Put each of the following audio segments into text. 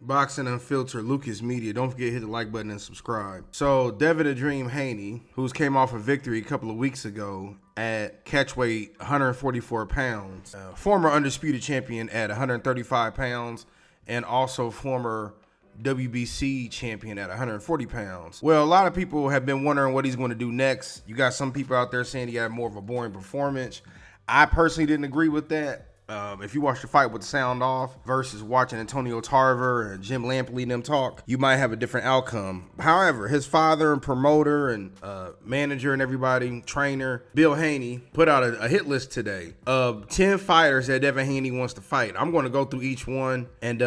Boxing Unfiltered, Lucas Media. Don't forget to hit the like button and subscribe. So, Devin the Dream Haney, who's came off a victory a couple of weeks ago at catchweight 144 pounds, former undisputed champion at 135 pounds, and also former WBC champion at 140 pounds. Well, a lot of people have been wondering what he's going to do next. You got some people out there saying he had more of a boring performance. I personally didn't agree with that. If you watch the fight with the sound off versus watching Antonio Tarver and Jim Lampley and them talk, you might have a different outcome. However, his father and promoter and manager and everybody, trainer, Bill Haney, put out a hit list today of 10 fighters that Devin Haney wants to fight. I'm going to go through each one and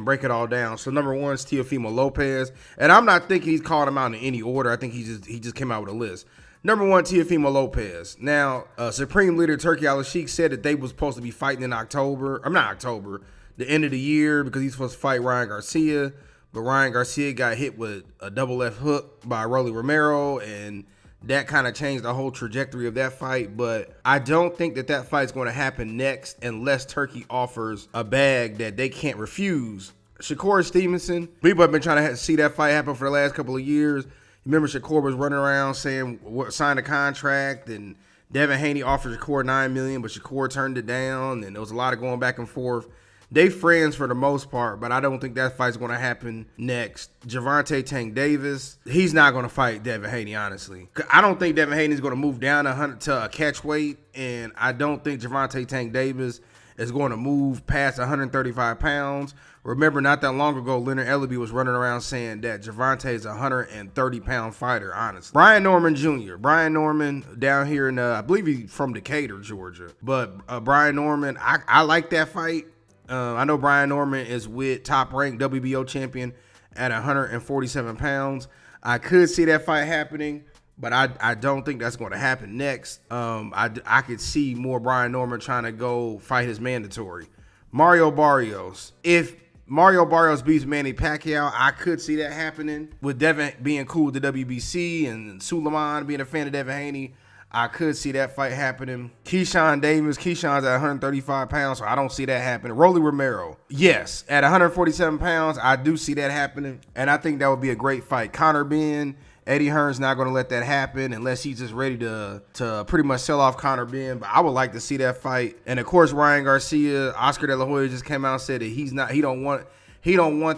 break it all down. So number one is Teofimo Lopez, and I'm not thinking he's called him out in any order. I think he just came out with a list. Number one, Teofimo Lopez. Now, Supreme Leader Turki Al-Sheikh said that they was supposed to be fighting in October. I'm not October, the end of the year, because he's supposed to fight Ryan Garcia. But Ryan Garcia got hit with a double left hook by Rolly Romero, and that kind of changed the whole trajectory of that fight. But I don't think that fight's going to happen next unless Turkey offers a bag that they can't refuse. Shakur Stevenson, people have been trying to see that fight happen for the last couple of years. Remember, Shakur was running around saying sign a contract, and Devin Haney offered Shakur $9 million, but Shakur turned it down, and there was a lot of going back and forth. They friends for the most part, but I don't think that fight's going to happen next. Gervonta Tank Davis, he's not going to fight Devin Haney, honestly. I don't think Devin Haney's going to move down to a catch weight, and I don't think Gervonta Tank Davis is going to move past 135 pounds. Remember, not that long ago, Leonard Ellaby was running around saying that Gervonta is a 130-pound fighter, honestly. Brian Norman Jr. Brian Norman down here in, I believe he's from Decatur, Georgia. But Brian Norman, I like that fight. I know Brian Norman is with top-ranked WBO champion at 147 pounds. I could see that fight happening, but I don't think that's going to happen next. I could see more Brian Norman trying to go fight his mandatory. Mario Barrios. If Mario Barrios beats Manny Pacquiao, I could see that happening. With Devin being cool with the WBC and Suleiman being a fan of Devin Haney, I could see that fight happening. Keyshawn Davis. Keyshawn's at 135 pounds, so I don't see that happening. Rolly Romero. Yes, at 147 pounds, I do see that happening, and I think that would be a great fight. Conor Benn. Eddie Hearn's not going to let that happen unless he's just ready to pretty much sell off Conor Benn. But I would like to see that fight. And of course, Ryan Garcia, Oscar De La Hoya just came out and said that he don't want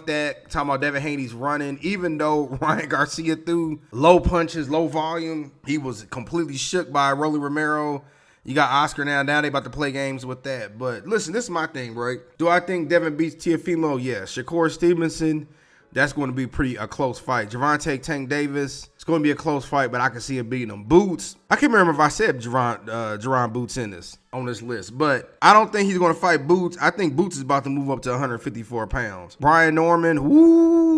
that. Talking about Devin Haney's running. Even though Ryan Garcia threw low punches, low volume, he was completely shook by Rolly Romero. You got Oscar now. Now they about to play games with that. But listen, this is my thing, right? Do I think Devin beats Teofimo? Yes. Shakur Stevenson. That's going to be a close fight. Gervonta Tank Davis, it's going to be a close fight, but I can see him beating him. Boots, I can't remember if I said Jerron Boots on this list, but I don't think he's going to fight Boots. I think Boots is about to move up to 154 pounds. Brian Norman,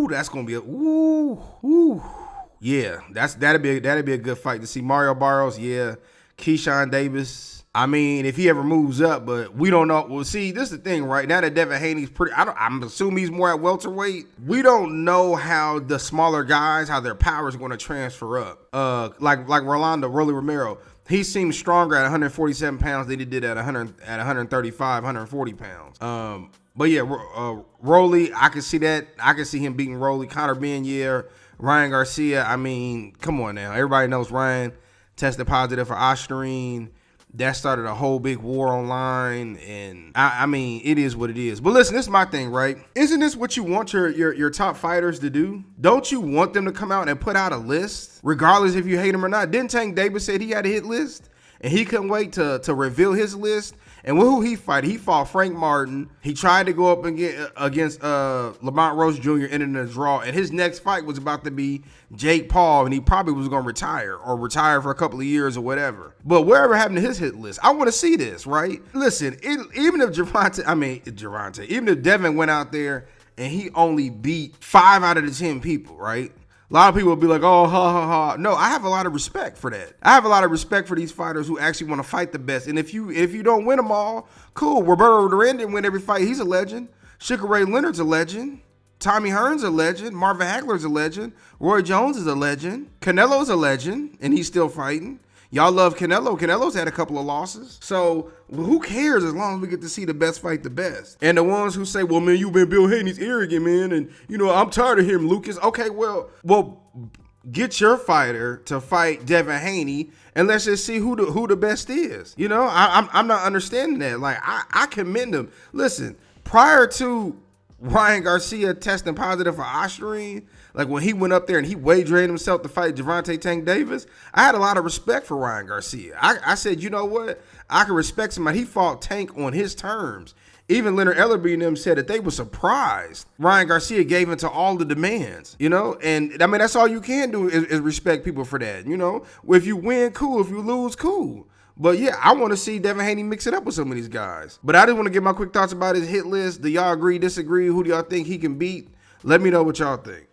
that's going to be yeah, that'd be a good fight to see. Mario Barrios, yeah. Keyshawn Davis. I mean, if he ever moves up, but we don't know. Well, see, this is the thing, right? Now that Devin Haney's I'm assuming he's more at welterweight. We don't know how the smaller guys, how their power is going to transfer up. Like Rolly Romero, he seems stronger at 147 pounds than he did at 135, 140 pounds. But yeah, Rolly, I can see that. I can see him beating Rolly. Conor Benn, yeah. Ryan Garcia, I mean, come on now. Everybody knows Ryan tested positive for Ostarine. That started a whole big war online, and I mean, it is what it is. But listen, this is my thing, right? Isn't this what you want your top fighters to do? Don't you want them to come out and put out a list, regardless if you hate them or not? Didn't Tank Davis said he had a hit list, and he couldn't wait to reveal his list? And who he fight? He fought Frank Martin. He tried to go up against Lamont Rose Jr. ending a draw, and his next fight was about to be Jake Paul, and he probably was going to retire for a couple of years or whatever. But wherever happened to his hit list? I want to see this, right? Listen, even if even if Devin went out there and he only beat 5 out of the 10 people, right? A lot of people will be like, oh, ha, ha, ha. No, I have a lot of respect for that. I have a lot of respect for these fighters who actually want to fight the best. And if you don't win them all, cool. Roberto Duran didn't win every fight. He's a legend. Sugar Ray Leonard's a legend. Tommy Hearn's a legend. Marvin Hagler's a legend. Roy Jones is a legend. Canelo's a legend, and he's still fighting. Y'all love Canelo. Canelo's had a couple of losses. So who cares as long as we get to see the best fight the best? And the ones who say, well, man, you been Bill Haney's arrogant, man. And, you know, I'm tired of him, Lucas. Okay, well, get your fighter to fight Devin Haney, and let's just see who the best is. You know, I'm not understanding that. Like, I commend him. Listen, prior to Ryan Garcia testing positive for Ostarine, like when he went up there and he wagered himself to fight Gervonta Tank Davis, I had a lot of respect for Ryan Garcia. I said, you know what? I can respect somebody. He fought Tank on his terms. Even Leonard Ellerby and them said that they were surprised Ryan Garcia gave into all the demands, you know? And, I mean, that's all you can do is respect people for that, you know? If you win, cool. If you lose, cool. But, yeah, I want to see Devin Haney mix it up with some of these guys. But I just want to get my quick thoughts about his hit list. Do y'all agree, disagree? Who do y'all think he can beat? Let me know what y'all think.